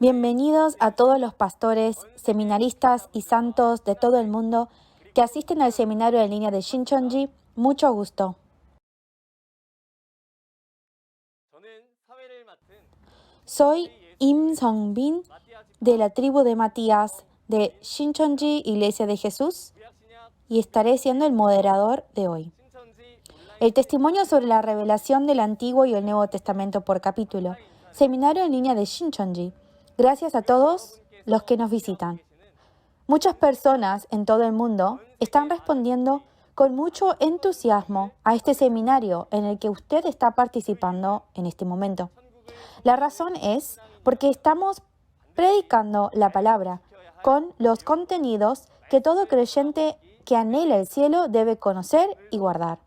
Bienvenidos a todos los pastores, seminaristas y santos de todo el mundo que asisten al seminario en línea de Shincheonji. Mucho gusto. Soy Im Sung-bin de la tribu de Matías de Shincheonji Iglesia de Jesús y estaré siendo el moderador de hoy. El testimonio sobre la revelación del Antiguo y el Nuevo Testamento por capítulo. Seminario en línea de Shincheonji. Gracias a todos los que nos visitan. Muchas personas en todo el mundo están respondiendo con mucho entusiasmo a este seminario en el que usted está participando en este momento. La razón es porque estamos predicando la palabra con los contenidos que todo creyente que anhela el cielo debe conocer y guardar.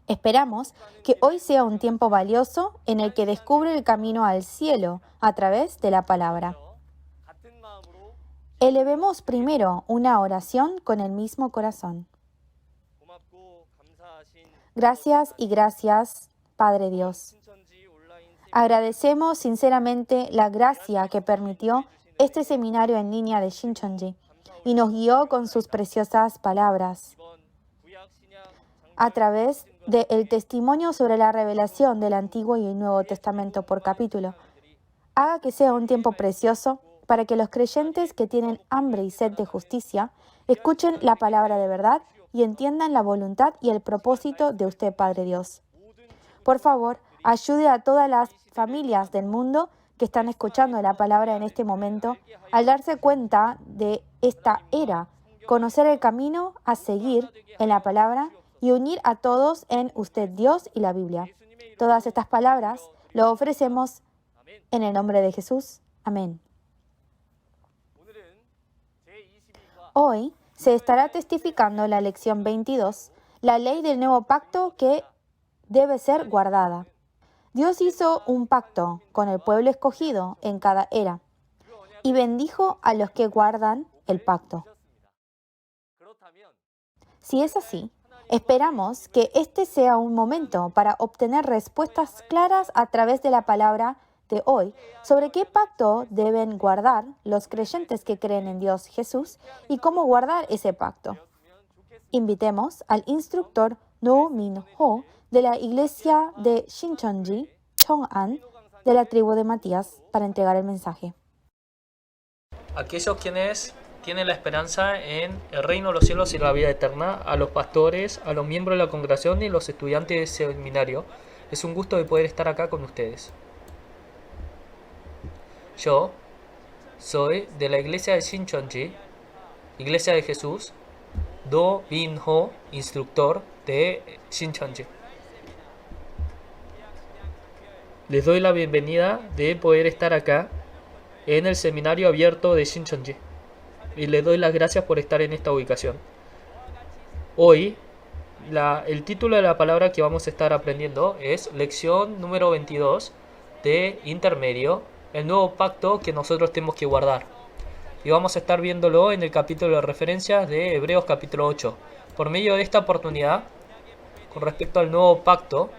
Esperamos que hoy sea un tiempo valioso en el que descubre el camino al cielo a través de la palabra. Elevemos primero una oración con el mismo corazón. Gracias y gracias, Padre Dios. Agradecemos sinceramente la gracia que permitió este seminario en línea de Shincheonji y nos guió con sus preciosas palabras. A través del testimonio sobre la revelación del Antiguo y el Nuevo Testamento por capítulo. Haga que sea un tiempo precioso para que los creyentes que tienen hambre y sed de justicia escuchen la palabra de verdad y entiendan la voluntad y el propósito de usted, Padre Dios. Por favor, ayude a todas las familias del mundo que están escuchando la palabra en este momento al darse cuenta de esta era, conocer el camino a seguir en la palabra y unir a todos en usted, Dios y la Biblia. Todas estas palabras lo ofrecemos en el nombre de Jesús. Amén. Hoy se estará testificando la lección 22, la ley del nuevo pacto que debe ser guardada. Dios hizo un pacto con el pueblo escogido en cada era y bendijo a los que guardan el pacto. Si es así, esperamos que este sea un momento para obtener respuestas claras a través de la palabra de hoy sobre qué pacto deben guardar los creyentes que creen en Dios Jesús y cómo guardar ese pacto. Invitemos al instructor No Min-ho de la iglesia de Shincheonji, Chong'an, de la tribu de Matías, para entregar el mensaje. Aquellos quienes tienen la esperanza en el reino de los cielos y la vida eterna, a los pastores, a los miembros de la congregación y los estudiantes de seminario, es un gusto de poder estar acá con ustedes. Yo soy de la iglesia de Shincheonji, Iglesia de Jesús, Do Min-ho, instructor de Shincheonji. Les doy la bienvenida de poder estar acá en el seminario abierto de Shincheonji y les doy las gracias por estar en esta ubicación. Hoy, el título de la palabra que vamos a estar aprendiendo es lección número 22 de intermedio, el nuevo pacto que nosotros tenemos que guardar. Y vamos a estar viéndolo en el capítulo de referencias de Hebreos capítulo 8. Por medio de esta oportunidad, con respecto al nuevo pacto,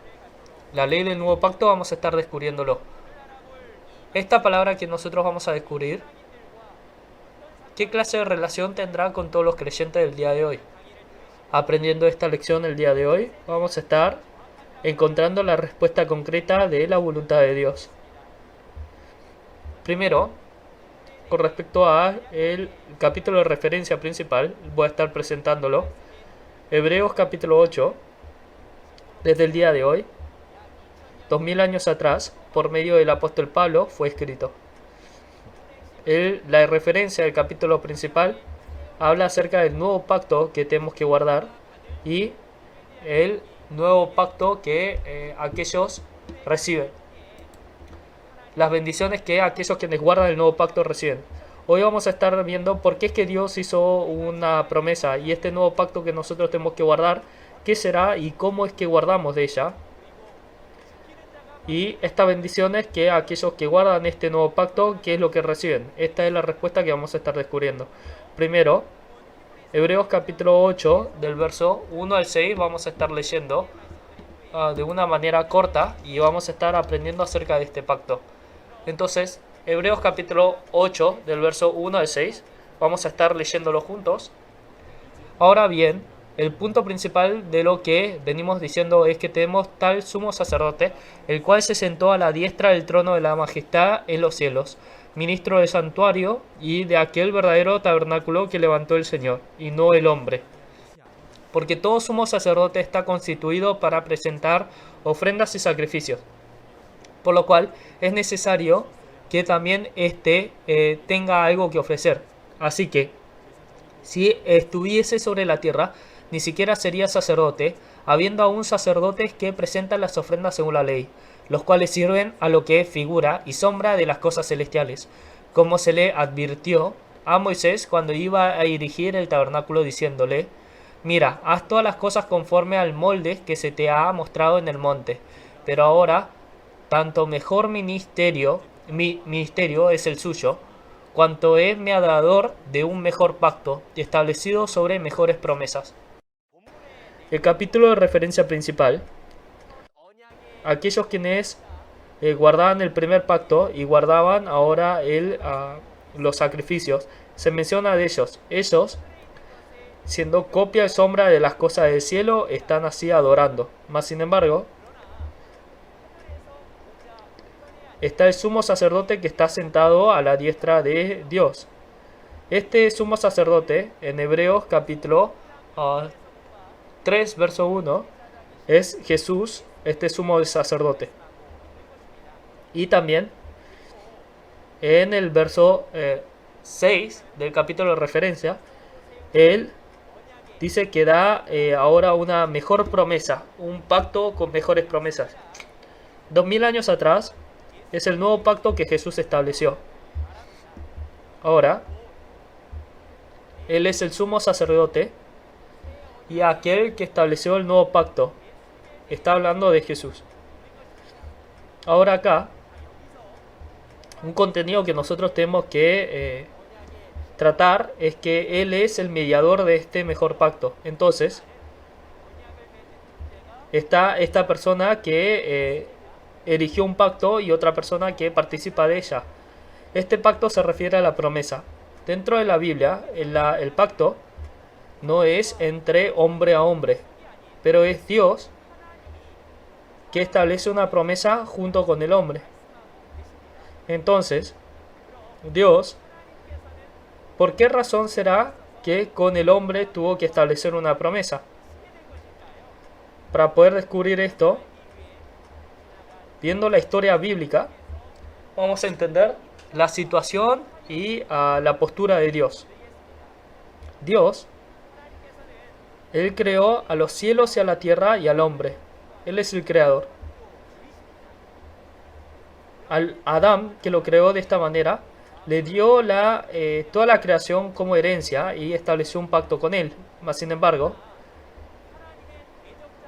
la ley del nuevo pacto, vamos a estar descubriéndolo. Esta palabra que nosotros vamos a descubrir, ¿qué clase de relación tendrá con todos los creyentes del día de hoy? Aprendiendo esta lección el día de hoy, vamos a estar encontrando la respuesta concreta de la voluntad de Dios. Primero, con respecto a el capítulo de referencia principal, voy a estar presentándolo. Hebreos capítulo 8, desde el día de hoy, 2000 años atrás, por medio del apóstol Pablo, fue escrito. La referencia del capítulo principal habla acerca del nuevo pacto que tenemos que guardar y el nuevo pacto que aquellos reciben. Las bendiciones que aquellos quienes guardan el nuevo pacto reciben. Hoy vamos a estar viendo por qué es que Dios hizo una promesa y este nuevo pacto que nosotros tenemos que guardar, qué será y cómo es que guardamos de ella. Y estas bendiciones que aquellos que guardan este nuevo pacto, ¿qué es lo que reciben? Esta es la respuesta que vamos a estar descubriendo. Primero, Hebreos capítulo 8, del verso 1 al 6, vamos a estar leyendo de una manera corta y vamos a estar aprendiendo acerca de este pacto. Entonces, Hebreos capítulo 8, del verso 1 al 6. Vamos a estar leyéndolo juntos. Ahora bien, el punto principal de lo que venimos diciendo es que tenemos tal sumo sacerdote, el cual se sentó a la diestra del trono de la majestad en los cielos, ministro del santuario y de aquel verdadero tabernáculo que levantó el Señor, y no el hombre. Porque todo sumo sacerdote está constituido para presentar ofrendas y sacrificios, por lo cual es necesario que también éste tenga algo que ofrecer. Así que, si estuviese sobre la tierra, ni siquiera sería sacerdote, habiendo aún sacerdotes que presentan las ofrendas según la ley, los cuales sirven a lo que es figura y sombra de las cosas celestiales, como se le advirtió a Moisés cuando iba a erigir el tabernáculo, diciéndole: mira, haz todas las cosas conforme al molde que se te ha mostrado en el monte. Pero ahora, tanto mejor ministerio es el suyo, cuanto es mediador de un mejor pacto, establecido sobre mejores promesas. El capítulo de referencia principal: aquellos quienes guardaban el primer pacto y guardaban ahora los sacrificios. Se menciona de ellos. Ellos, siendo copia y sombra de las cosas del cielo, están así adorando. Mas sin embargo, está el sumo sacerdote que está sentado a la diestra de Dios. Este sumo sacerdote, en Hebreos capítulo 3, verso 1, es Jesús, este sumo sacerdote. Y también en el verso 6 del capítulo de referencia, él dice que da ahora una mejor promesa, un pacto con mejores promesas. 2000 años atrás es el nuevo pacto que Jesús estableció. Ahora, Él es el sumo sacerdote y aquel que estableció el nuevo pacto. Está hablando de Jesús. Ahora acá, un contenido que nosotros tenemos que tratar es que Él es el mediador de este mejor pacto. Entonces, está esta persona que erigió un pacto y otra persona que participa de ella. Este pacto se refiere a la promesa. Dentro de la Biblia, el pacto no es entre hombre a hombre, pero es Dios que establece una promesa junto con el hombre. Entonces, Dios, ¿por qué razón será que con el hombre tuvo que establecer una promesa? Para poder descubrir esto, viendo la historia bíblica, vamos a entender la situación y la postura de Dios. Dios, Él creó a los cielos y a la tierra y al hombre. Él es el creador. Al Adán, que lo creó de esta manera, le dio toda la creación como herencia y estableció un pacto con él. Mas sin embargo,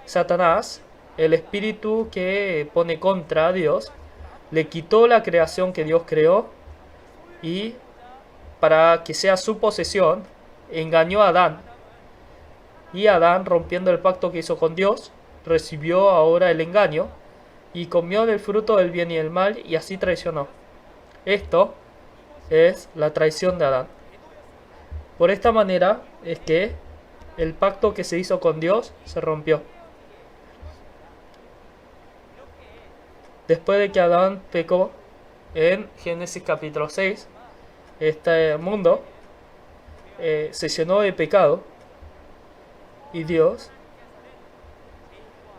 Satanás, el espíritu que pone contra a Dios, le quitó la creación que Dios creó y, para que sea su posesión, engañó a Adán. Y Adán, rompiendo el pacto que hizo con Dios, recibió ahora el engaño y comió del fruto del bien y el mal y así traicionó. Esto es la traición de Adán. Por esta manera es que el pacto que se hizo con Dios se rompió. Después de que Adán pecó, en Génesis capítulo 6, este mundo se llenó de pecado y Dios,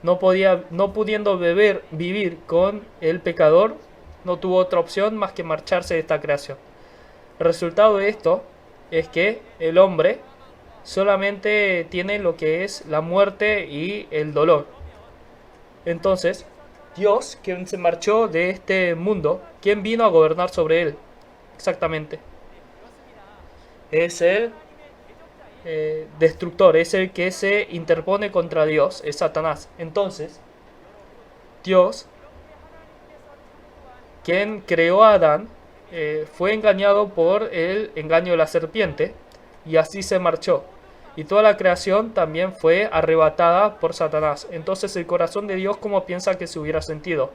no pudiendo vivir con el pecador, no tuvo otra opción más que marcharse de esta creación. El resultado de esto es que el hombre solamente tiene lo que es la muerte y el dolor. Entonces, Dios, quien se marchó de este mundo, ¿quién vino a gobernar sobre él? Exactamente. Es el destructor, es el que se interpone contra Dios, es Satanás. Entonces, Dios, quien creó a Adán, fue engañado por el engaño de la serpiente y así se marchó. Y toda la creación también fue arrebatada por Satanás. Entonces el corazón de Dios, ¿cómo piensa que se hubiera sentido?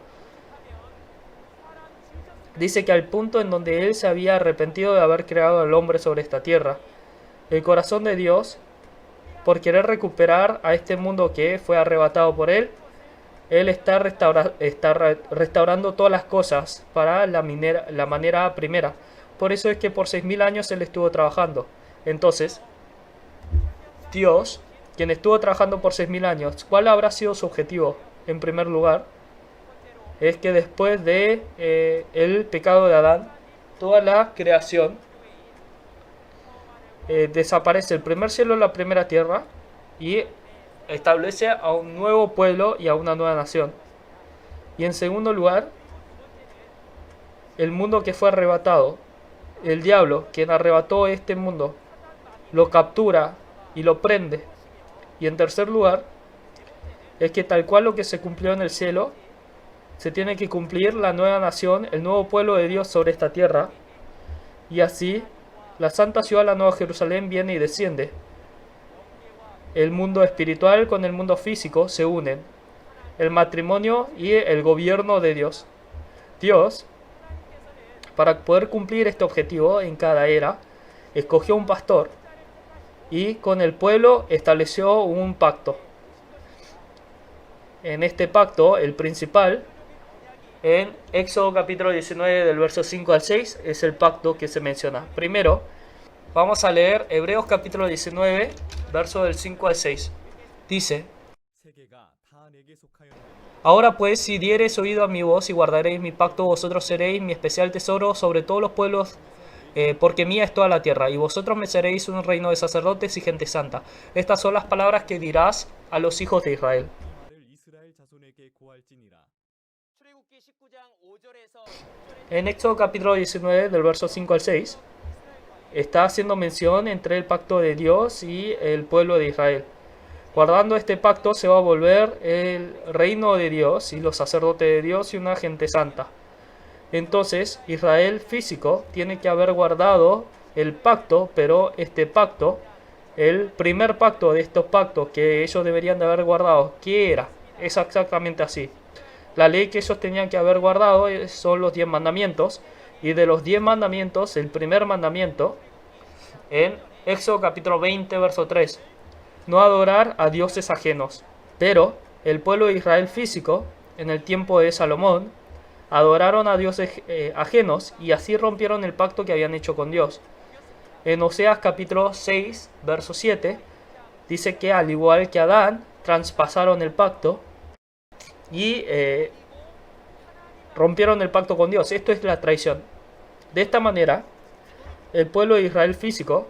dice que al punto en donde él se había arrepentido de haber creado al hombre sobre esta tierra, el corazón de Dios, por querer recuperar a este mundo que fue arrebatado por él, él está restaurando todas las cosas para la manera primera. Por eso es que por 6000 años él estuvo trabajando. Entonces, Dios, quien estuvo trabajando por 6000 años, ¿cuál habrá sido su objetivo? En primer lugar, es que después de el pecado de Adán, toda la creación desaparece el primer cielo y la primera tierra y establece a un nuevo pueblo y a una nueva nación. Y en segundo lugar, el mundo que fue arrebatado, el diablo, quien arrebató este mundo, lo captura y lo prende. Y en tercer lugar, es que tal cual lo que se cumplió en el cielo, se tiene que cumplir la nueva nación, el nuevo pueblo de Dios sobre esta tierra. Y así, la santa ciudad, la nueva Jerusalén, viene y desciende. El mundo espiritual con el mundo físico se unen. El matrimonio y el gobierno de Dios. Dios, para poder cumplir este objetivo en cada era, escogió un pastor y con el pueblo estableció un pacto. En este pacto, el principal, en Éxodo capítulo 19 del verso 5 al 6, es el pacto que se menciona. Primero, vamos a leer Hebreos capítulo 19, verso del 5 al 6. Dice: Ahora pues, si diereis oído a mi voz y guardaréis mi pacto, vosotros seréis mi especial tesoro sobre todos los pueblos, porque mía es toda la tierra, y vosotros me seréis un reino de sacerdotes y gente santa. Estas son las palabras que dirás a los hijos de Israel. En Éxodo capítulo 19, del verso 5 al 6, está haciendo mención entre el pacto de Dios y el pueblo de Israel. Guardando este pacto se va a volver el reino de Dios y los sacerdotes de Dios y una gente santa. Entonces Israel físico tiene que haber guardado el pacto, pero este pacto, el primer pacto de estos pactos que ellos deberían de haber guardado, ¿qué era? Es exactamente así. La ley que ellos tenían que haber guardado son los 10 mandamientos, y de los 10 mandamientos, el primer mandamiento, en Éxodo capítulo 20, verso 3, no adorar a dioses ajenos. Pero el pueblo de Israel físico, en el tiempo de Salomón, adoraron a dioses ajenos y así rompieron el pacto que habían hecho con Dios. En Oseas capítulo 6, verso 7, dice que al igual que Adán, traspasaron el pacto y rompieron el pacto con Dios. Esto es la traición. De esta manera, el pueblo de Israel físico,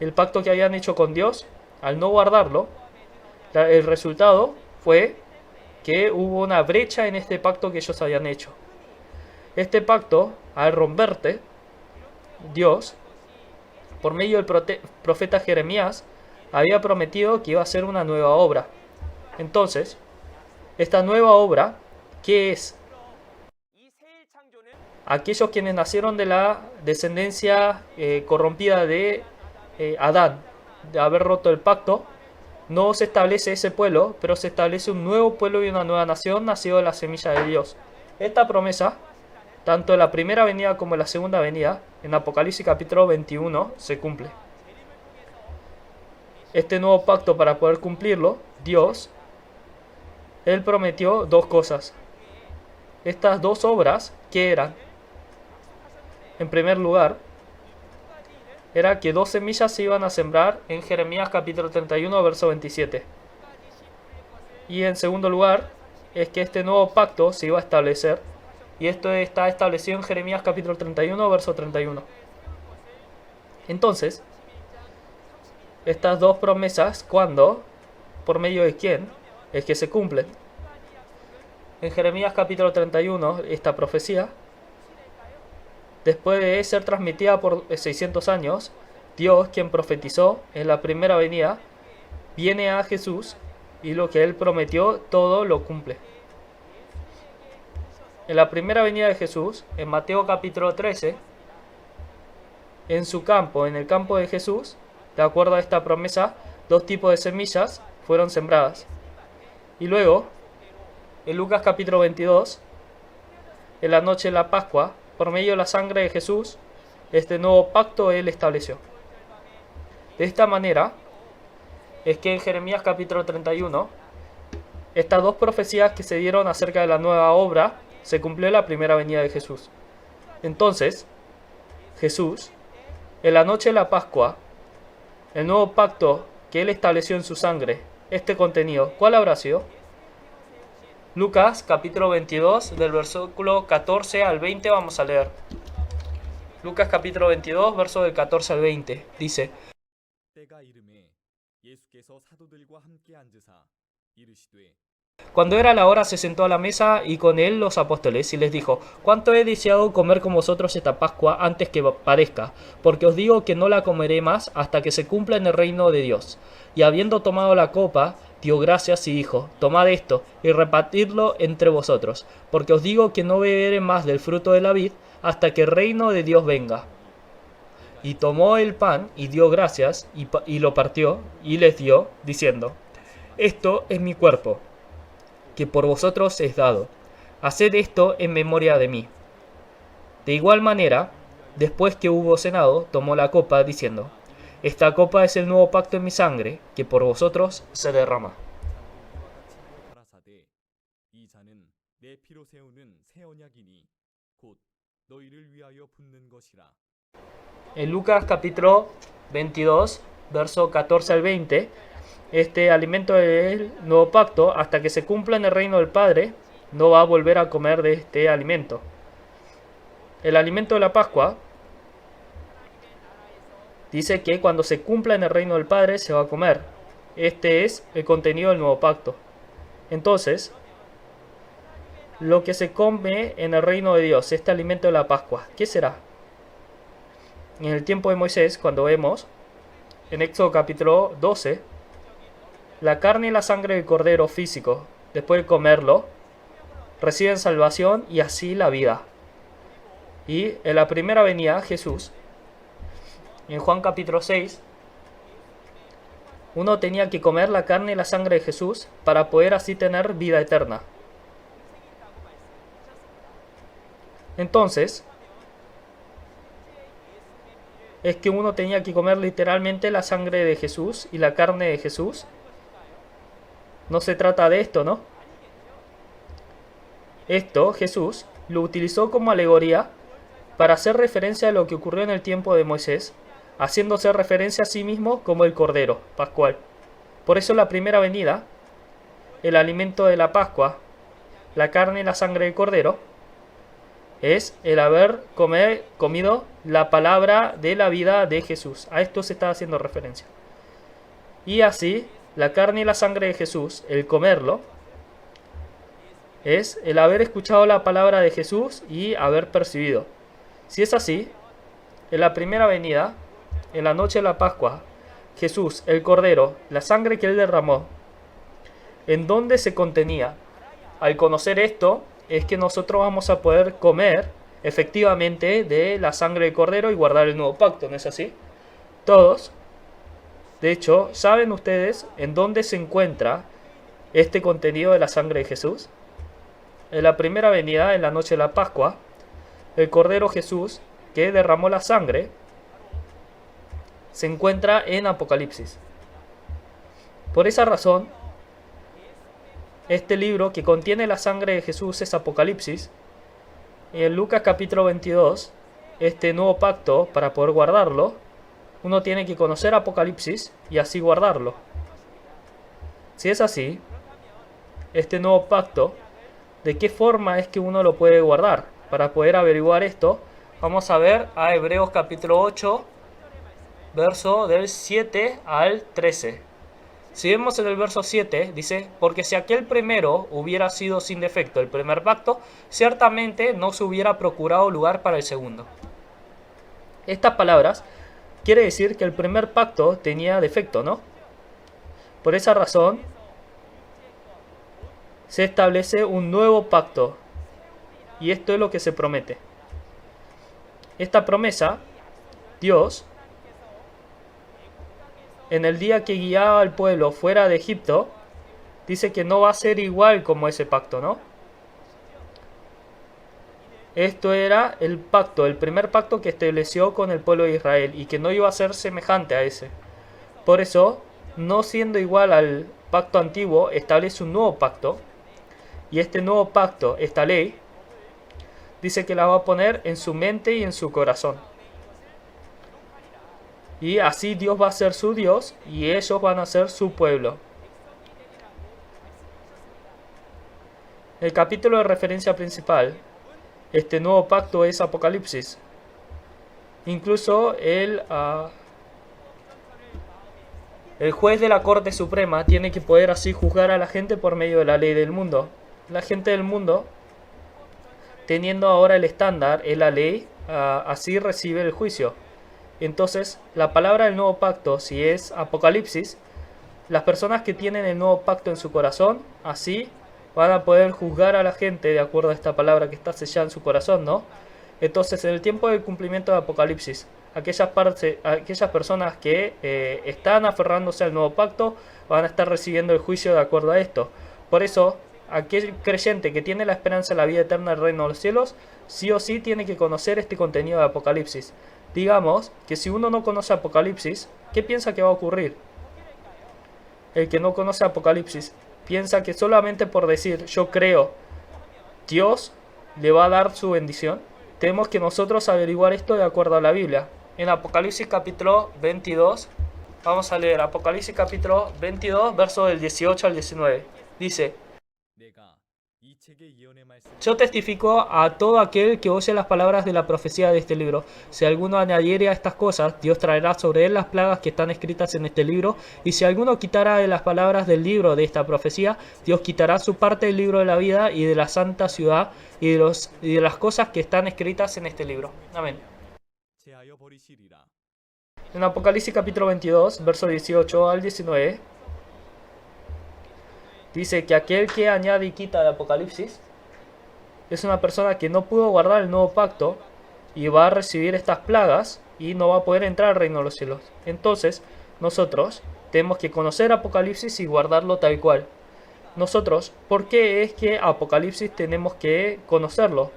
el pacto que habían hecho con Dios, al no guardarlo, el resultado fue que hubo una brecha en este pacto que ellos habían hecho. Este pacto, al romperte, Dios, por medio del profeta Jeremías, había prometido que iba a hacer una nueva obra. Entonces, esta nueva obra, ¿qué es? Aquellos quienes nacieron de la descendencia corrompida de Adán, de haber roto el pacto, no se establece ese pueblo, pero se establece un nuevo pueblo y una nueva nación nacido de la semilla de Dios. Esta promesa, tanto en la primera venida como en la segunda venida, en Apocalipsis capítulo 21, se cumple. Este nuevo pacto, para poder cumplirlo, Dios, Él prometió dos cosas. Estas dos obras, ¿qué eran? En primer lugar, era que 2 semillas se iban a sembrar en Jeremías capítulo 31, verso 27. Y en segundo lugar, es que este nuevo pacto se iba a establecer, y esto está establecido en Jeremías capítulo 31, verso 31. Entonces, estas dos promesas, ¿cuándo? ¿Por medio de quién? Es que se cumplen. En Jeremías capítulo 31, esta profecía, después de ser transmitida por 600 años, Dios, quien profetizó en la primera venida, viene a Jesús y lo que Él prometió, todo lo cumple. En la primera venida de Jesús, en Mateo capítulo 13, en su campo, en el campo de Jesús, de acuerdo a esta promesa, 2 tipos de semillas fueron sembradas. Y luego, en Lucas capítulo 22, en la noche de la Pascua, por medio de la sangre de Jesús, este nuevo pacto Él estableció. De esta manera es que en Jeremías capítulo 31, estas dos profecías que se dieron acerca de la nueva obra, se cumplió en la primera venida de Jesús. Entonces, Jesús, en la noche de la Pascua, el nuevo pacto que Él estableció en su sangre, este contenido, ¿cuál habrá sido? Lucas capítulo 22, del versículo 14 al 20 vamos a leer. Lucas capítulo 22, verso del 14 al 20, dice: Cuando era la hora se sentó a la mesa y con él los apóstoles y les dijo: ¿Cuánto he deseado comer con vosotros esta Pascua antes que padezca? Porque os digo que no la comeré más hasta que se cumpla en el reino de Dios. Y habiendo tomado la copa, dio gracias y dijo: Tomad esto y repartidlo entre vosotros, porque os digo que no beberé más del fruto de la vid hasta que el reino de Dios venga. Y tomó el pan y dio gracias y lo partió y les dio, diciendo: Esto es mi cuerpo, que por vosotros es dado. Haced esto en memoria de mí. De igual manera, después que hubo cenado, tomó la copa, diciendo: Esta copa es el nuevo pacto en mi sangre, que por vosotros se derrama. En Lucas capítulo 22, verso 14 al 20, este alimento del nuevo pacto, hasta que se cumpla en el reino del Padre, no va a volver a comer de este alimento. El alimento de la Pascua dice que cuando se cumpla en el reino del Padre se va a comer. Este es el contenido del nuevo pacto. Entonces, lo que se come en el reino de Dios, este alimento de la Pascua, ¿qué será? En el tiempo de Moisés, cuando vemos en Éxodo capítulo 12, la carne y la sangre del cordero físico, después de comerlo, reciben salvación y así la vida. Y en la primera venida, Jesús, en Juan capítulo 6, uno tenía que comer la carne y la sangre de Jesús para poder así tener vida eterna. Entonces, es que uno tenía que comer literalmente la sangre de Jesús y la carne de Jesús. No se trata de esto, ¿no? Esto Jesús lo utilizó como alegoría para hacer referencia a lo que ocurrió en el tiempo de Moisés, haciéndose referencia a sí mismo como el Cordero Pascual. Por eso la primera venida, el alimento de la Pascua, la carne y la sangre del Cordero, es el haber comido la palabra de la vida de Jesús. A esto se está haciendo referencia. Y así, la carne y la sangre de Jesús, el comerlo, es el haber escuchado la palabra de Jesús y haber percibido. Si es así, en la primera venida, en la noche de la Pascua, Jesús, el Cordero, la sangre que Él derramó, ¿en dónde se contenía? Al conocer esto, es que nosotros vamos a poder comer efectivamente de la sangre del Cordero y guardar el nuevo pacto, ¿no es así? Todos, de hecho, ¿saben ustedes en dónde se encuentra este contenido de la sangre de Jesús? En la primera venida, en la noche de la Pascua, el Cordero Jesús, que derramó la sangre, se encuentra en Apocalipsis. Por esa razón, este libro que contiene la sangre de Jesús es Apocalipsis. Y en Lucas capítulo 22, este nuevo pacto, para poder guardarlo, uno tiene que conocer Apocalipsis y así guardarlo. Si es así, este nuevo pacto, ¿de qué forma es que uno lo puede guardar? Para poder averiguar esto, vamos a ver a Hebreos capítulo 8, verso del 7 al 13. Si vemos en el verso 7, dice: porque si aquel primero hubiera sido sin defecto, el primer pacto, ciertamente no se hubiera procurado lugar para el segundo. Estas palabras quiere decir que el primer pacto tenía defecto, ¿no? Por esa razón, se establece un nuevo pacto. Y esto es lo que se promete. Esta promesa, Dios, en el día que guiaba al pueblo fuera de Egipto, dice que no va a ser igual como ese pacto, ¿no? Esto era el pacto, el primer pacto que estableció con el pueblo de Israel y que no iba a ser semejante a ese. Por eso, no siendo igual al pacto antiguo, establece un nuevo pacto. Y este nuevo pacto, esta ley, dice que la va a poner en su mente y en su corazón. Y así Dios va a ser su Dios y ellos van a ser su pueblo. El capítulo de referencia principal, este nuevo pacto, es Apocalipsis. Incluso el juez de la Corte Suprema tiene que poder así juzgar a la gente por medio de la ley del mundo. La gente del mundo, teniendo ahora el estándar, es la ley, así recibe el juicio. Entonces, la palabra del nuevo pacto, si es Apocalipsis, las personas que tienen el nuevo pacto en su corazón, así van a poder juzgar a la gente de acuerdo a esta palabra que está sellada en su corazón, ¿no? Entonces, en el tiempo del cumplimiento de Apocalipsis, aquellas personas que están aferrándose al nuevo pacto van a estar recibiendo el juicio de acuerdo a esto. Por eso, aquel creyente que tiene la esperanza de la vida eterna del reino de los cielos, sí o sí tiene que conocer este contenido de Apocalipsis. Digamos que si uno no conoce Apocalipsis, ¿qué piensa que va a ocurrir? El que no conoce Apocalipsis piensa que solamente por decir yo creo, Dios le va a dar su bendición. Tenemos que nosotros averiguar esto de acuerdo a la Biblia. En Apocalipsis capítulo 22, vamos a leer Apocalipsis capítulo 22, verso del 18 al 19. Dice: yo testifico a todo aquel que oye las palabras de la profecía de este libro. Si alguno añadiere a estas cosas, Dios traerá sobre él las plagas que están escritas en este libro. Y si alguno quitara de las palabras del libro de esta profecía, Dios quitará su parte del libro de la vida y de la santa ciudad y de las cosas que están escritas en este libro. Amén. En Apocalipsis capítulo 22, verso 18 al 19, dice que aquel que añade y quita de Apocalipsis es una persona que no pudo guardar el nuevo pacto y va a recibir estas plagas y no va a poder entrar al reino de los cielos. Entonces, nosotros tenemos que conocer Apocalipsis y guardarlo tal cual. Nosotros, ¿por qué es que Apocalipsis tenemos que conocerlo?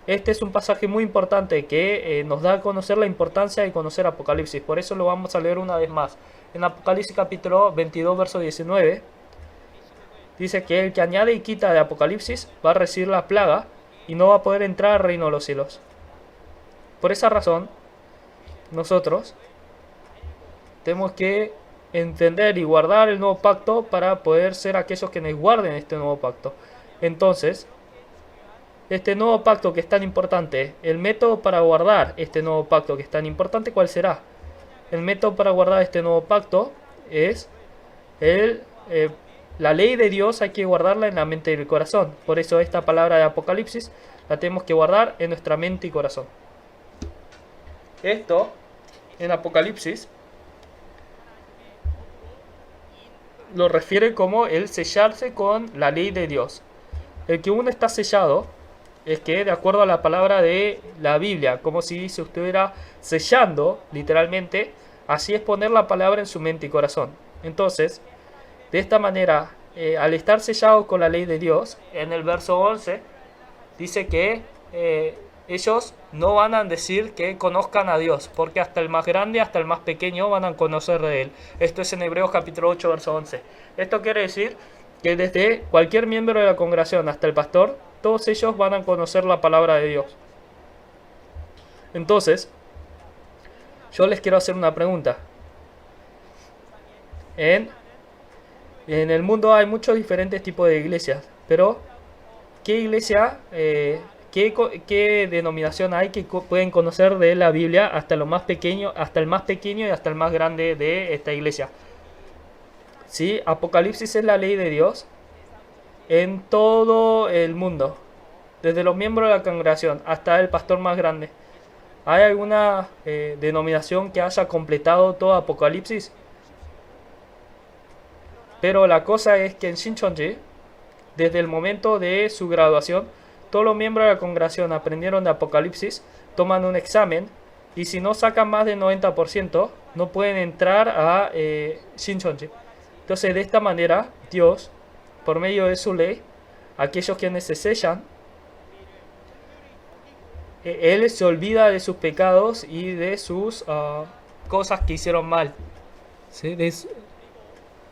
Este es un pasaje muy importante que nos da a conocer la importancia de conocer Apocalipsis. Por eso lo vamos a leer una vez más. En Apocalipsis capítulo 22, verso 19, dice que el que añade y quita de Apocalipsis va a recibir la plaga y no va a poder entrar al reino de los cielos. Por esa razón, nosotros tenemos que entender y guardar el nuevo pacto para poder ser aquellos que nos guarden este nuevo pacto. Entonces, este nuevo pacto que es tan importante, el método para guardar este nuevo pacto que es tan importante, ¿cuál será? El método para guardar este nuevo pacto es la ley de Dios, hay que guardarla en la mente y el corazón. Por eso esta palabra de Apocalipsis la tenemos que guardar en nuestra mente y corazón. Esto, en Apocalipsis, lo refiere como el sellarse con la ley de Dios. El que uno está sellado es que, de acuerdo a la palabra de la Biblia, como si se estuviera sellando, literalmente, así es poner la palabra en su mente y corazón. Entonces, de esta manera, al estar sellado con la ley de Dios, en el verso 11, dice que ellos no van a decir que conozcan a Dios, porque hasta el más grande, hasta el más pequeño van a conocer de Él. Esto es en Hebreos capítulo 8, verso 11. Esto quiere decir que desde cualquier miembro de la congregación hasta el pastor, todos ellos van a conocer la palabra de Dios. Entonces, yo les quiero hacer una pregunta. En el mundo hay muchos diferentes tipos de iglesias, pero ¿qué iglesia, qué denominación hay que pueden conocer de la Biblia hasta lo más pequeño, hasta el más pequeño y hasta el más grande de esta iglesia? Sí, Apocalipsis es la ley de Dios en todo el mundo, desde los miembros de la congregación hasta el pastor más grande. ¿Hay alguna denominación que haya completado todo Apocalipsis? Pero la cosa es que en Shincheonji, desde el momento de su graduación, todos los miembros de la congregación aprendieron de Apocalipsis, toman un examen y si no sacan más del 90%, no pueden entrar a Shincheonji. Entonces, de esta manera, Dios, por medio de su ley, aquellos quienes se sellan Él se olvida de sus pecados y de sus cosas que hicieron mal. ¿Sí?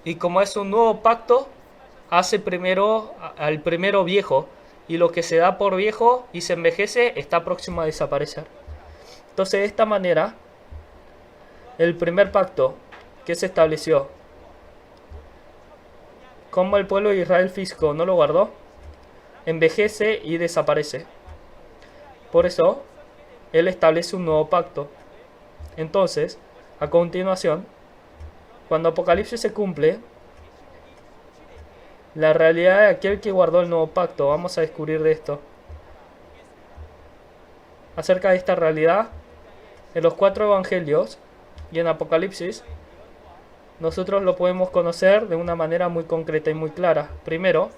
Y como es un nuevo pacto, hace primero al primero viejo, y lo que se da por viejo y se envejece está próximo a desaparecer. Entonces, de esta manera, el primer pacto que se estableció, como el pueblo de Israel físico no lo guardó, envejece y desaparece. Por eso, Él establece un nuevo pacto. Entonces, a continuación, cuando Apocalipsis se cumple, la realidad de aquel que guardó el nuevo pacto, vamos a descubrir de esto. Acerca de esta realidad, en los 4 evangelios y en Apocalipsis, nosotros lo podemos conocer de una manera muy concreta y muy clara. Primero,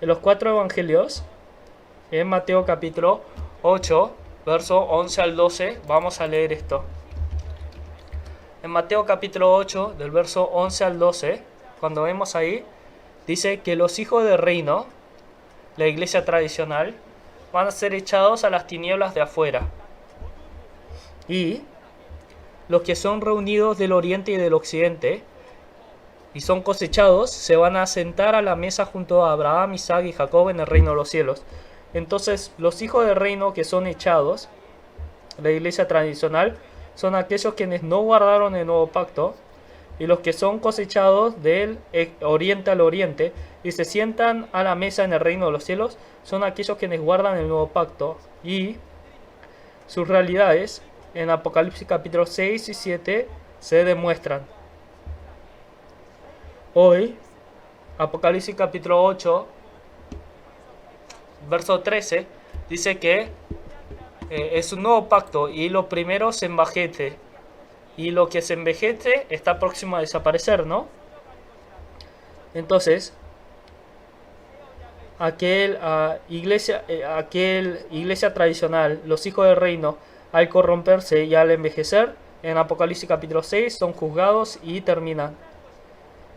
en los 4 evangelios, en Mateo capítulo 8, verso 11 al 12, vamos a leer esto. En Mateo capítulo 8, del verso 11 al 12, cuando vemos ahí, dice que los hijos del reino, la iglesia tradicional, van a ser echados a las tinieblas de afuera. Y los que son reunidos del oriente y del occidente y son cosechados, se van a sentar a la mesa junto a Abraham, Isaac y Jacob en el reino de los cielos. Entonces, los hijos del reino que son echados, la iglesia tradicional, son aquellos quienes no guardaron el nuevo pacto, y los que son cosechados del oriente al oriente y se sientan a la mesa en el reino de los cielos, son aquellos quienes guardan el nuevo pacto. Y sus realidades en Apocalipsis capítulo 6 y 7 se demuestran. Hoy, Apocalipsis capítulo 8, verso 13, dice que es un nuevo pacto y lo primero se envejece. Y lo que se envejece está próximo a desaparecer, ¿no? Entonces, aquel iglesia tradicional, los hijos del reino, al corromperse y al envejecer, en Apocalipsis capítulo 6 son juzgados y terminan.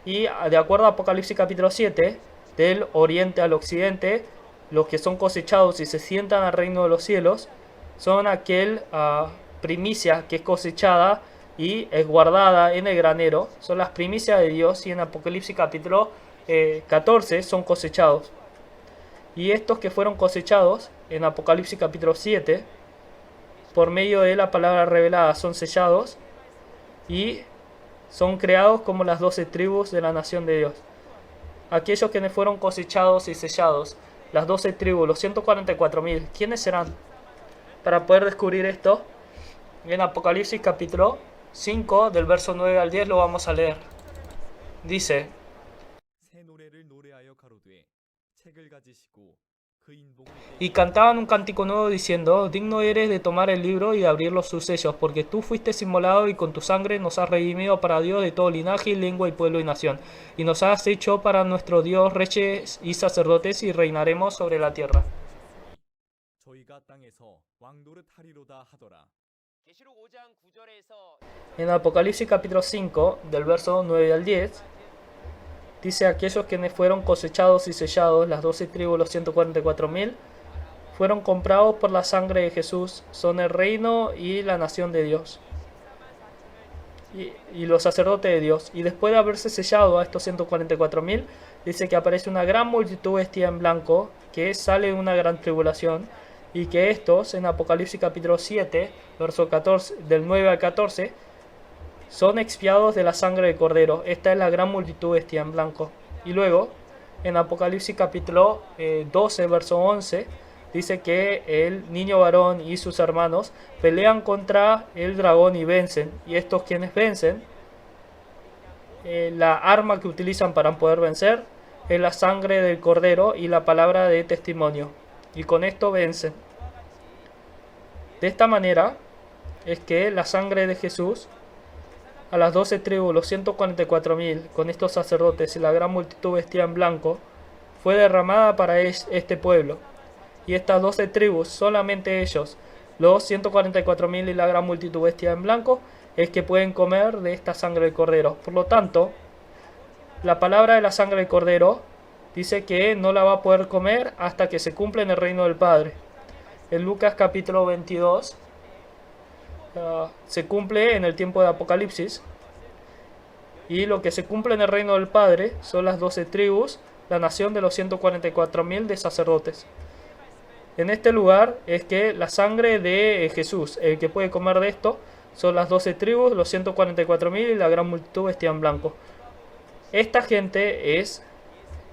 Y de acuerdo a Apocalipsis capítulo 7, del oriente al occidente, los que son cosechados y se sientan al reino de los cielos, son aquel primicia que es cosechada y es guardada en el granero, son las primicias de Dios, y en Apocalipsis capítulo 14 son cosechados. Y estos que fueron cosechados en Apocalipsis capítulo 7, por medio de la palabra revelada, son sellados y son creados como las 12 tribus de la nación de Dios. Aquellos que fueron cosechados y sellados, las 12 tribus, los 144.000, ¿quiénes serán? Para poder descubrir esto, en Apocalipsis capítulo 5, del verso 9 al 10 lo vamos a leer. Dice: y cantaban un cántico nuevo diciendo: digno eres de tomar el libro y de abrir sus sellos, porque tú fuiste inmolado y con tu sangre nos has redimido para Dios de todo linaje y lengua y pueblo y nación, y nos has hecho para nuestro Dios reyes y sacerdotes, y reinaremos sobre la tierra. En Apocalipsis capítulo 5, del verso 9 al 10, dice: aquellos quienes fueron cosechados y sellados, las 12 tribus, los 144.000, fueron comprados por la sangre de Jesús, son el reino y la nación de Dios, y los sacerdotes de Dios. Y después de haberse sellado a estos 144.000, dice que aparece una gran multitud vestida en blanco, que sale de una gran tribulación, y que estos, en Apocalipsis capítulo 7, verso 14, del 9 al 14, son expiados de la sangre del Cordero. Esta es la gran multitud vestida en blanco. Y luego, en Apocalipsis capítulo 12, verso 11, dice que el niño varón y sus hermanos pelean contra el dragón y vencen. Y estos quienes vencen, la arma que utilizan para poder vencer es la sangre del Cordero y la palabra de testimonio. Y con esto vencen. De esta manera es que la sangre de Jesús, a las 12 tribus, los 144.000, con estos sacerdotes y la gran multitud vestida en blanco, fue derramada para este pueblo. Y estas 12 tribus, solamente ellos, los 144.000 y la gran multitud vestida en blanco, es que pueden comer de esta sangre del Cordero. Por lo tanto, la palabra de la sangre del Cordero dice que no la va a poder comer hasta que se cumpla en el reino del Padre. en Lucas capítulo 22 se cumple en el tiempo de Apocalipsis. Y lo que se cumple en el reino del Padre son las 12 tribus, la nación de los 144.000 de sacerdotes. En este lugar es que la sangre de Jesús, el que puede comer de esto, son las 12 tribus, los 144.000 y la gran multitud vestida en blanco. Esta gente es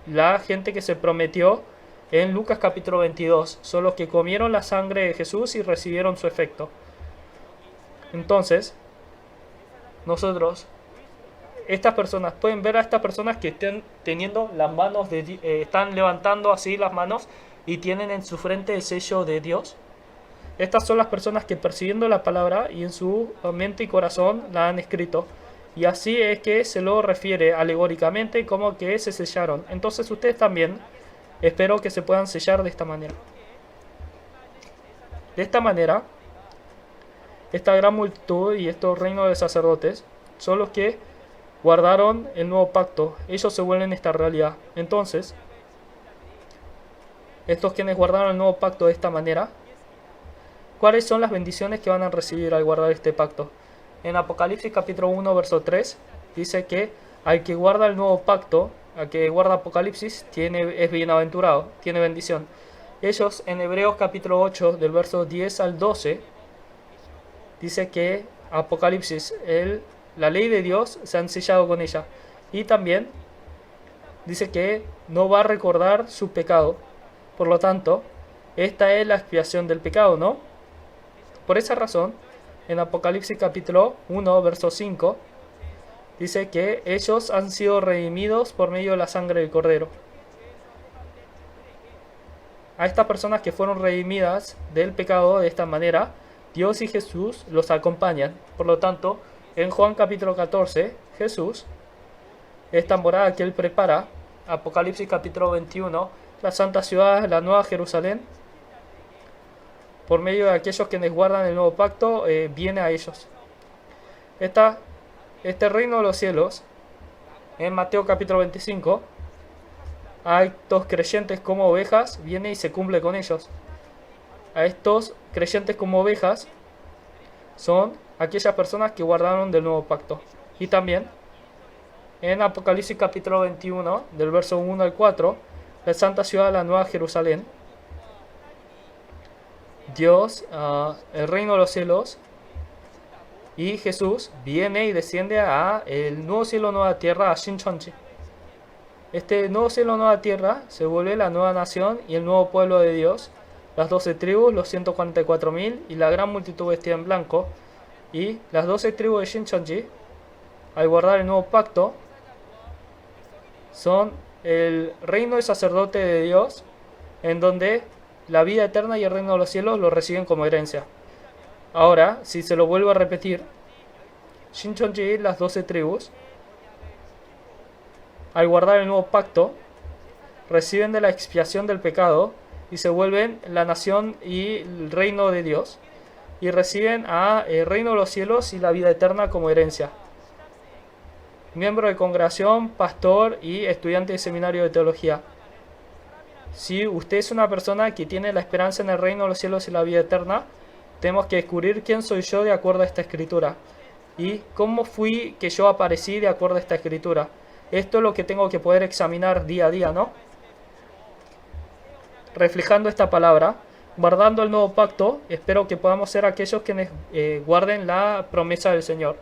la gente que se prometió en Lucas capítulo 22. Son los que comieron la sangre de Jesús y recibieron su efecto. Entonces, nosotros, estas personas, pueden ver a estas personas que estén teniendo las manos, están levantando así las manos y tienen en su frente el sello de Dios. Estas son las personas que percibiendo la palabra y en su mente y corazón la han escrito. Y así es que se lo refiere alegóricamente como que se sellaron. Entonces ustedes también espero que se puedan sellar de esta manera. De esta manera, esta gran multitud y estos reinos de sacerdotes son los que guardaron el nuevo pacto. Ellos se vuelven esta realidad. Entonces, estos quienes guardaron el nuevo pacto de esta manera, ¿cuáles son las bendiciones que van a recibir al guardar este pacto? En Apocalipsis capítulo 1, verso 3, dice que al que guarda el nuevo pacto, al que guarda Apocalipsis, es bienaventurado, tiene bendición. Ellos en Hebreos capítulo 8, del verso 10 al 12, dice que Apocalipsis, la ley de Dios, se han sellado con ella. Y también dice que no va a recordar su pecado. Por lo tanto, esta es la expiación del pecado, ¿no? Por esa razón, en Apocalipsis capítulo 1, verso 5, dice que ellos han sido redimidos por medio de la sangre del Cordero. A estas personas que fueron redimidas del pecado de esta manera, Dios y Jesús los acompañan. Por lo tanto, en Juan capítulo 14, Jesús, esta morada que Él prepara, Apocalipsis capítulo 21, la santa ciudad, la nueva Jerusalén, por medio de aquellos quienes guardan el nuevo pacto, viene a ellos. Este reino de los cielos, en Mateo capítulo 25, a estos creyentes como ovejas, viene y se cumple con ellos. A estos creyentes como ovejas son aquellas personas que guardaron del nuevo pacto. Y también, en Apocalipsis capítulo 21, del verso 1 al 4, la santa ciudad, la nueva Jerusalén, Dios, el reino de los cielos y Jesús viene y desciende a el nuevo cielo, nueva tierra, a Shincheonji. Este nuevo cielo, nueva tierra se vuelve la nueva nación y el nuevo pueblo de Dios, las 12 tribus, los 144.000 y la gran multitud vestida en blanco. Y las 12 tribus de Shincheonji, al guardar el nuevo pacto, son el reino de sacerdote de Dios, en donde la vida eterna y el reino de los cielos lo reciben como herencia. Ahora, si se lo vuelvo a repetir, Shincheonji, las 12 tribus, al guardar el nuevo pacto, reciben de la expiación del pecado y se vuelven la nación y el reino de Dios, y reciben el reino de los cielos y la vida eterna como herencia. Miembro de congregación, pastor y estudiante de seminario de teología. Si usted es una persona que tiene la esperanza en el reino de los cielos y la vida eterna, tenemos que descubrir quién soy yo de acuerdo a esta escritura y cómo fui que yo aparecí de acuerdo a esta escritura. Esto es lo que tengo que poder examinar día a día, ¿no? Reflejando esta palabra, guardando el nuevo pacto, espero que podamos ser aquellos quienes guarden la promesa del Señor.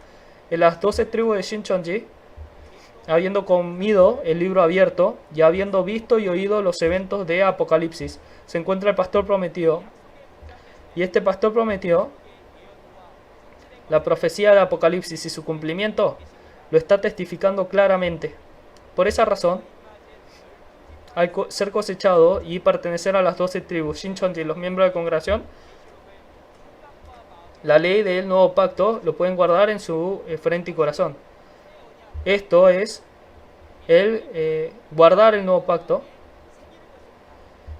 En las 12 tribus de Shincheonji, habiendo comido el libro abierto y habiendo visto y oído los eventos de Apocalipsis, se encuentra el pastor prometido. Y este pastor prometido, la profecía de Apocalipsis y su cumplimiento, lo está testificando claramente. Por esa razón, al ser cosechado y pertenecer a las 12 tribus Shincheonji y los miembros de congregación, la ley del nuevo pacto lo pueden guardar en su frente y corazón. Esto es el guardar el nuevo pacto,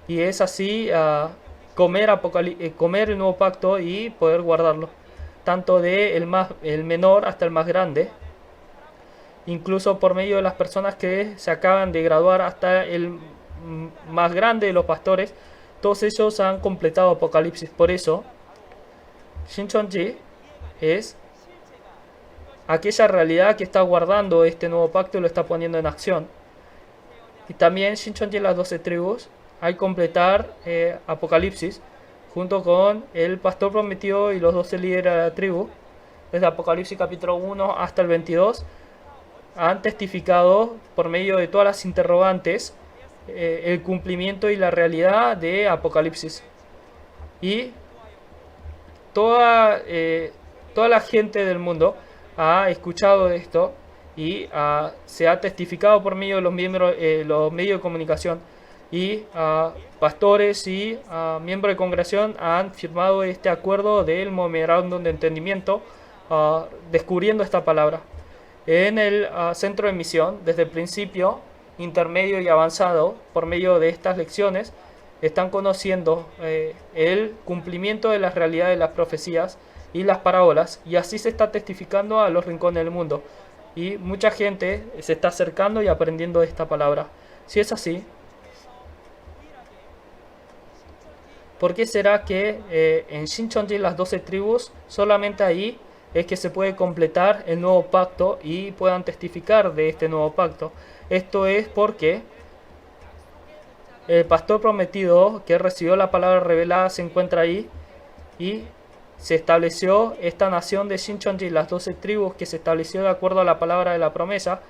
y es así comer el nuevo pacto y poder guardarlo, tanto de el menor hasta el más grande, incluso por medio de las personas que se acaban de graduar hasta el más grande de los pastores. todos ellos han completado Apocalipsis. Por eso, Shincheonji es aquella realidad que está guardando este nuevo pacto y lo está poniendo en acción. Y también Shincheonji, las 12 tribus, al completar Apocalipsis, junto con el pastor prometido y los 12 líderes de la tribu, desde Apocalipsis capítulo 1 hasta el 22, han testificado por medio de todas las interrogantes el cumplimiento y la realidad de Apocalipsis. Y toda la gente del mundo ha escuchado esto y se ha testificado por medio de los medios de comunicación, y pastores y miembros de congregación han firmado este acuerdo del memorándum de entendimiento, descubriendo esta palabra. En el centro de misión, desde el principio, intermedio y avanzado, por medio de estas lecciones, están conociendo el cumplimiento de las realidades de las profecías y las parábolas, y así se está testificando a los rincones del mundo. Y mucha gente se está acercando y aprendiendo de esta palabra. Si es así, ¿por qué será que en Shincheonji, las 12 tribus, solamente ahí es que se puede completar el nuevo pacto y puedan testificar de este nuevo pacto? Esto es porque el pastor prometido que recibió la palabra revelada se encuentra ahí, y se estableció esta nación de Shincheonji, las 12 tribus, que se estableció de acuerdo a la palabra de la promesa,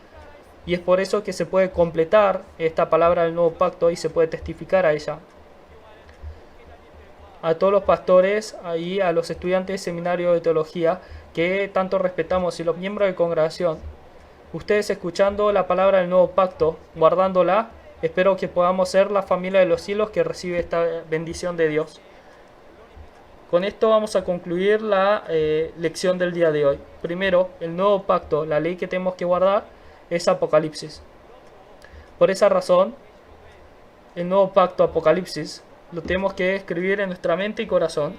y es por eso que se puede completar esta palabra del nuevo pacto y se puede testificar a ella. A todos los pastores y a los estudiantes de seminario de teología que tanto respetamos, y los miembros de congregación, ustedes escuchando la palabra del nuevo pacto, guardándola, espero que podamos ser la familia de los cielos que recibe esta bendición de Dios. Con esto vamos a concluir la lección del día de hoy. Primero, el nuevo pacto, la ley que tenemos que guardar es Apocalipsis. Por esa razón, el nuevo pacto, Apocalipsis, lo tenemos que escribir en nuestra mente y corazón,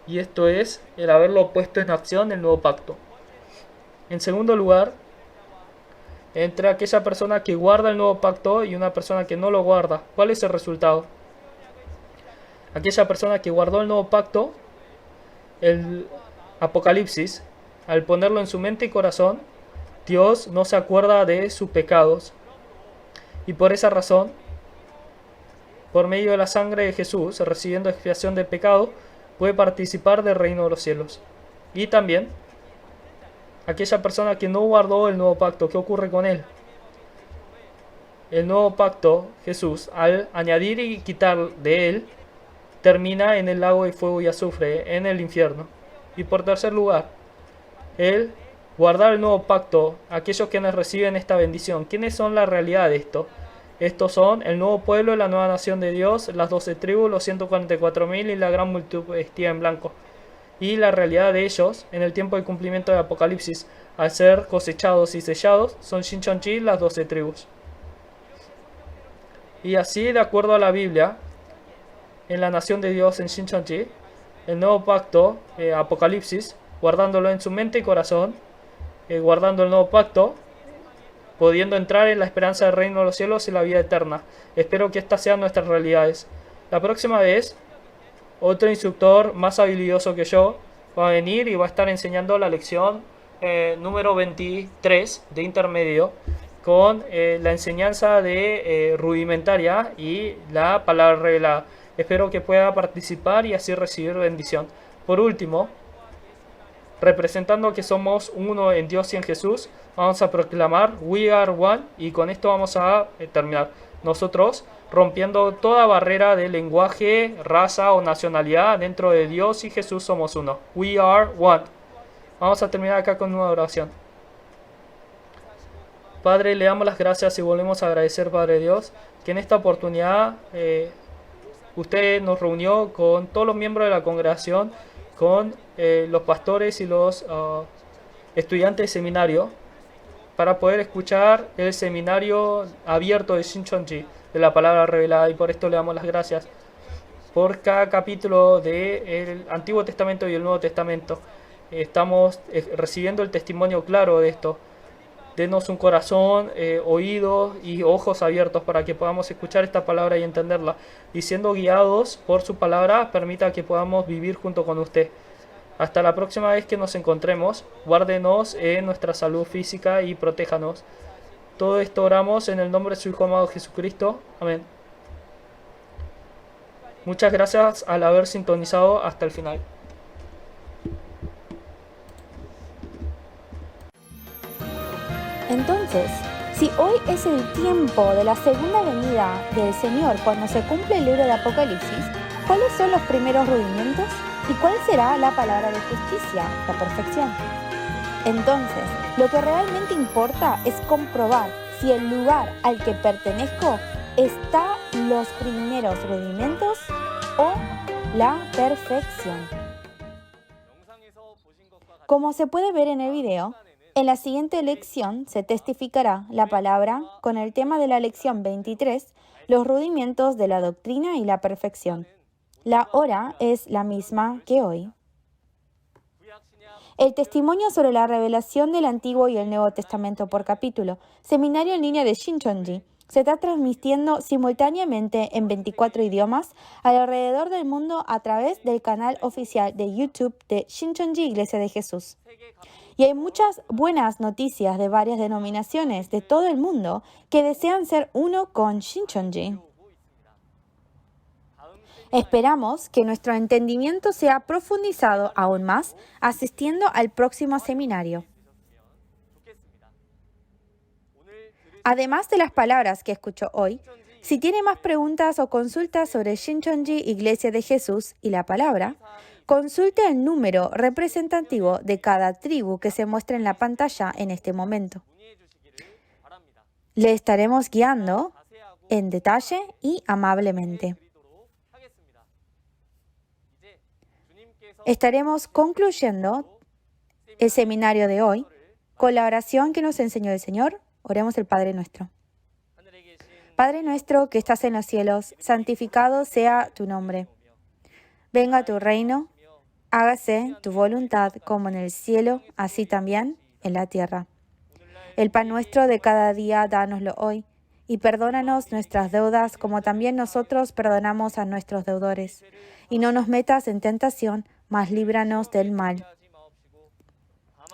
y esto es el haberlo puesto en acción, el nuevo pacto. En segundo lugar, entre aquella persona que guarda el nuevo pacto y una persona que no lo guarda, ¿cuál es el resultado? Aquella persona que guardó el nuevo pacto, el Apocalipsis, al ponerlo en su mente y corazón, Dios no se acuerda de sus pecados, y por esa razón, por medio de la sangre de Jesús, recibiendo expiación de pecado, puede participar del reino de los cielos. Y también, aquella persona que no guardó el nuevo pacto, ¿qué ocurre con él? El nuevo pacto, Jesús, al añadir y quitar de él, termina en el lago de fuego y azufre, en el infierno. Y por tercer lugar, el guardar el nuevo pacto, aquellos quienes reciben esta bendición. ¿Quiénes son la realidad de esto? Estos son el nuevo pueblo, la nueva nación de Dios, las 12 tribus, los 144.000 y la gran multitud vestida en blanco. Y la realidad de ellos, en el tiempo de cumplimiento de Apocalipsis, al ser cosechados y sellados, son Shincheonji, las 12 tribus. Y así, de acuerdo a la Biblia, en la nación de Dios en Shincheonji, el nuevo pacto, Apocalipsis, guardándolo en su mente y corazón, guardando el nuevo pacto, pudiendo entrar en la esperanza del reino de los cielos y la vida eterna. Espero que estas sean nuestras realidades. La próxima vez, otro instructor más habilidoso que yo va a venir y va a estar enseñando la lección número 23 de intermedio, con la enseñanza de rudimentaria y la palabra revelada. Espero que pueda participar y así recibir bendición. Por último, representando que somos uno en Dios y en Jesús, vamos a proclamar We are one, y con esto vamos a terminar. Nosotros, rompiendo toda barrera de lenguaje, raza o nacionalidad, dentro de Dios y Jesús somos uno. We are one. Vamos a terminar acá con una oración. Padre, le damos las gracias y volvemos a agradecer, Padre Dios, que en esta oportunidad usted nos reunió con todos los miembros de la congregación, con los pastores y los estudiantes de seminario, para poder escuchar el seminario abierto de Shincheonji, de la palabra revelada, y por esto le damos las gracias por cada capítulo del Antiguo Testamento y el Nuevo Testamento. Estamos recibiendo el testimonio claro de esto, Denos un corazón, oídos y ojos abiertos para que podamos escuchar esta palabra y entenderla. Y siendo guiados por su palabra, permita que podamos vivir junto con usted. Hasta la próxima vez que nos encontremos, guárdenos en nuestra salud física y protéjanos. Todo esto oramos en el nombre de su Hijo amado Jesucristo. Amén. Muchas gracias al haber sintonizado hasta el final. Entonces, si hoy es el tiempo de la segunda venida del Señor cuando se cumple el libro de Apocalipsis, ¿cuáles son los primeros rudimientos? ¿Y cuál será la palabra de justicia, la perfección? Entonces, lo que realmente importa es comprobar si el lugar al que pertenezco está los primeros rudimentos o la perfección. Como se puede ver en el video, en la siguiente lección se testificará la palabra con el tema de la lección 23, los rudimentos de la doctrina y la perfección. La hora es la misma que hoy. El testimonio sobre la revelación del Antiguo y el Nuevo Testamento por capítulo, seminario en línea de Shincheonji, se está transmitiendo simultáneamente en 24 idiomas alrededor del mundo a través del canal oficial de YouTube de Shincheonji Iglesia de Jesús. Y hay muchas buenas noticias de varias denominaciones de todo el mundo que desean ser uno con Shincheonji. Esperamos que nuestro entendimiento sea profundizado aún más asistiendo al próximo seminario. Además de las palabras que escuchó hoy, si tiene más preguntas o consultas sobre Shincheonji Iglesia de Jesús y la palabra, consulte el número representativo de cada tribu que se muestra en la pantalla en este momento. Le estaremos guiando en detalle y amablemente. Estaremos concluyendo el seminario de hoy con la oración que nos enseñó el Señor. Oremos el Padre Nuestro. Padre nuestro que estás en los cielos, santificado sea tu nombre. Venga tu reino, hágase tu voluntad como en el cielo, así también en la tierra. El pan nuestro de cada día, dánoslo hoy, y perdónanos nuestras deudas como también nosotros perdonamos a nuestros deudores. Y no nos metas en tentación, mas líbranos del mal.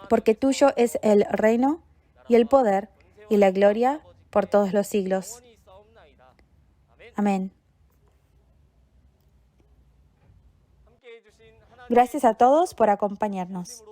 Porque tuyo es el reino, y el poder, y la gloria, por todos los siglos. Amén. Gracias a todos por acompañarnos.